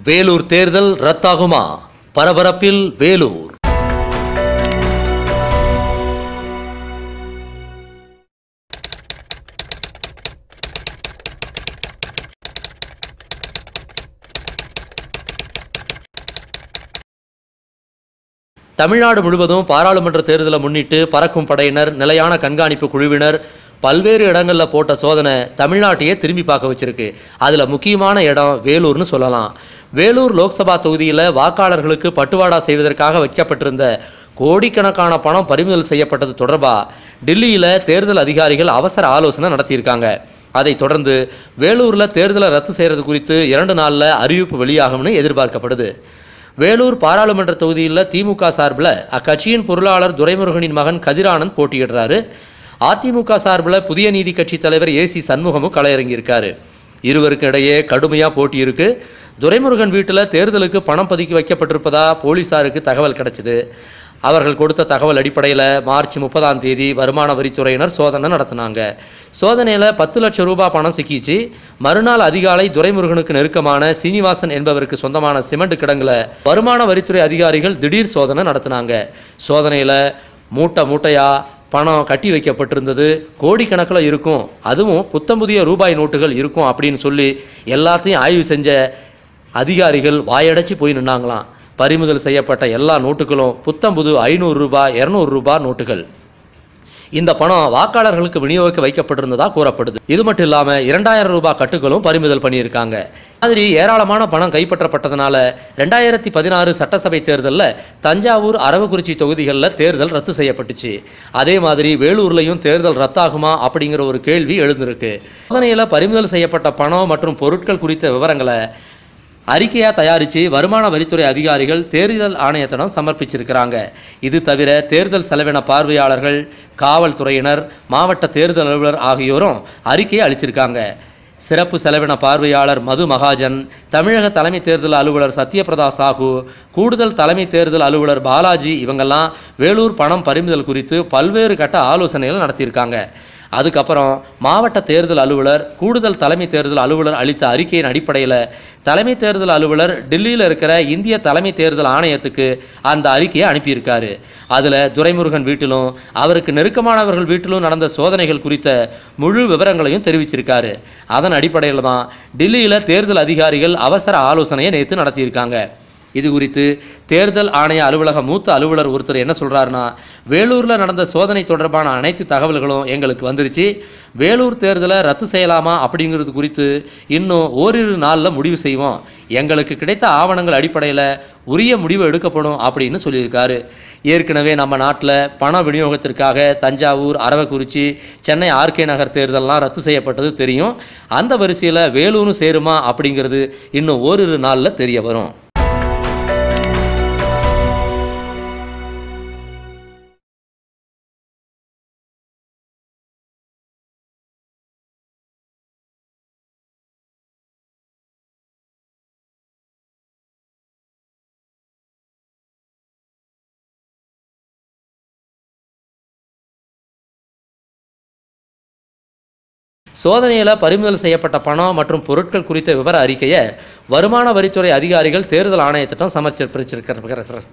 வேலூர் தேர்தல் ரத்தாகுமா? பரபரப்பில் வேலூர். தமிழ்நாடு முழுவதும் பாராளுமன்ற தேர்தலை முன்னிட்டு பறக்கும் படையினர், நிலையான கண்காணிப்பு குழுவினர் பல்வேறு இடங்களில் போட்ட சோதனை தமிழ்நாட்டையே திரும்பி பார்க்க வச்சிருக்கு. அதில் முக்கியமான இடம் வேலூர்னு சொல்லலாம். வேலூர் லோக்சபா தொகுதியில் வாக்காளர்களுக்கு பட்டுவாடா செய்வதற்காக வைக்கப்பட்டிருந்த கோடிக்கணக்கான பணம் பறிமுதல் செய்யப்பட்டது தொடர்பாக டில்லியில் தேர்தல் அதிகாரிகள் அவசர ஆலோசனை நடத்தியிருக்காங்க. அதைத் தொடர்ந்து வேலூரில் தேர்தலை ரத்து செய்கிறது குறித்து 2 நாளில் அறிவிப்பு வெளியாகும்னு எதிர்பார்க்கப்படுது. வேலூர் பாராளுமன்ற தொகுதியில் திமுக சார்பில் அக்கட்சியின் பொருளாளர் துரைமுருகனின் மகன் கதிரானந்த் போட்டியிடுறாரு. அதிமுக சார்பில் புதிய நீதி கட்சி தலைவர் ஏசி சண்முகமும் களமிறங்கியிருக்காரு. இருவருக்கு இடையே கடுமையாக போட்டி இருக்கு. துரைமுருகன் வீட்டில் தேர்தலுக்கு பணம் பதுக்கி வைக்கப்பட்டிருப்பதா போலீசாருக்கு தகவல் கிடைச்சிது. அவர்கள் கொடுத்த தகவல் அடிப்படையில் மார்ச் 30ஆம் தேதி வருமான வரித்துறையினர் சோதனை நடத்தினாங்க. சோதனையில் 10 லட்சம் ரூபாய் பணம் சிக்கிச்சு. மறுநாள் அதிகாலை துரைமுருகனுக்கு நெருக்கமான சீனிவாசன் என்பவருக்கு சொந்தமான சிமெண்ட் கிடங்குல வருமான வரித்துறை அதிகாரிகள் திடீர் சோதனை நடத்தினாங்க. சோதனையில் மூட்டையா பணம் கட்டி வைக்கப்பட்டிருந்தது. கோடிக்கணக்கில் இருக்கும், அதுவும் புத்தம்புதிய ரூபாய் நோட்டுகள் இருக்கும் அப்படின்னு சொல்லி எல்லாத்தையும் ஆய்வு செஞ்ச அதிகாரிகள் வாயடைச்சு போய் நின்னாங்களாம். பறிமுதல் செய்யப்பட்ட எல்லா நோட்டுகளும் புத்தம்புது 500 ரூபாய் 200 ரூபாய் நோட்டுகள். இந்த பணம் வாக்காளர்களுக்கு விநியோகிக்க வைக்கப்பட்டிருந்ததா கூறப்படுது. இது மட்டும் இல்லாமல் 2000 ரூபாய் கட்டுகளும் பறிமுதல் பண்ணியிருக்காங்க. மாதிரி ஏராளமான பணம் கைப்பற்றப்பட்டதுனால 2016 சட்டசபை தேர்தலில் தஞ்சாவூர், அரவக்குறிச்சி தொகுதிகளில் தேர்தல் ரத்து செய்யப்பட்டுச்சு. அதே மாதிரி வேலூர்லையும் தேர்தல் ரத்தாகுமா அப்படிங்கிற ஒரு கேள்வி எழுந்திருக்கு. சோதனையில் பறிமுதல் செய்யப்பட்ட பணம் மற்றும் பொருட்கள் குறித்த விவரங்களை அறிக்கையாக தயாரித்து வருமான வரித்துறை அதிகாரிகள் தேர்தல் ஆணையத்திடம் சமர்ப்பிச்சிருக்கிறாங்க. இது தவிர தேர்தல் செலவின பார்வையாளர்கள், காவல்துறையினர், மாவட்ட தேர்தல் அலுவலர் ஆகியோரும் அறிக்கையை அளிச்சிருக்காங்க. சிறப்பு செலவின பார்வையாளர் மது மகாஜன், தமிழக தலைமை தேர்தல் அலுவலர் சத்யபிரதா சாஹூ, கூடுதல் தலைமை தேர்தல் அலுவலர் பாலாஜி இவங்கெல்லாம் வேலூர் பணம் பறிமுதல் குறித்து பல்வேறு கட்ட ஆலோசனைகள் நடத்தியிருக்காங்க. அதுக்கப்புறம் மாவட்ட தேர்தல் அலுவலர், கூடுதல் தலைமை தேர்தல் அலுவலர் அளித்த அறிக்கையின் அடிப்படையில் தலைமை தேர்தல் அலுவலர் டில்லியில் இருக்கிற இந்திய தலைமை தேர்தல் ஆணையத்துக்கு அந்த அறிக்கையை அனுப்பியிருக்காரு. அதில் துரைமுருகன் வீட்டிலும் அவருக்கு நெருக்கமானவர்கள் வீட்டிலும் நடந்த சோதனைகள் குறித்த முழு விவரங்களையும் தெரிவிச்சிருக்காரு. அதன் அடிப்படையில் தான் டில்லியில் தேர்தல் அதிகாரிகள் அவசர ஆலோசனையை நேற்று நடத்தியிருக்காங்க. இது குறித்து தேர்தல் ஆணைய அலுவலக மூத்த அலுவலர் ஒருத்தர் என்ன சொல்கிறாருன்னா, வேலூரில் நடந்த சோதனை தொடர்பான அனைத்து தகவல்களும் எங்களுக்கு வந்துருச்சு. வேலூர் தேர்தலை ரத்து செய்யலாமா அப்படிங்கிறது குறித்து இன்னும் ஓரிரு நாளில் முடிவு செய்வோம். எங்களுக்கு கிடைத்த ஆவணங்கள் அடிப்படையில் உரிய முடிவு எடுக்கப்படும் அப்படின்னு சொல்லியிருக்காரு. ஏற்கனவே நம்ம நாட்டில் பண விநியோகத்திற்காக தஞ்சாவூர், அரவக்குறிச்சி, சென்னை ஆர்கே நகர் தேர்தலெலாம் ரத்து செய்யப்பட்டது தெரியும். அந்த வரிசையில் வேலூரும் சேருமா அப்படிங்கிறது இன்னும் ஓரிரு நாளில் தெரிய வரும். சோதனையில் பறிமுதல் செய்யப்பட்ட பணம் மற்றும் பொருட்கள் குறித்த விவர அறிக்கையை வருமான வரித்துறை அதிகாரிகள் தேர்தல் ஆணையத்திடம் சமர்ப்பிச்சிருக்கிறார்கள்.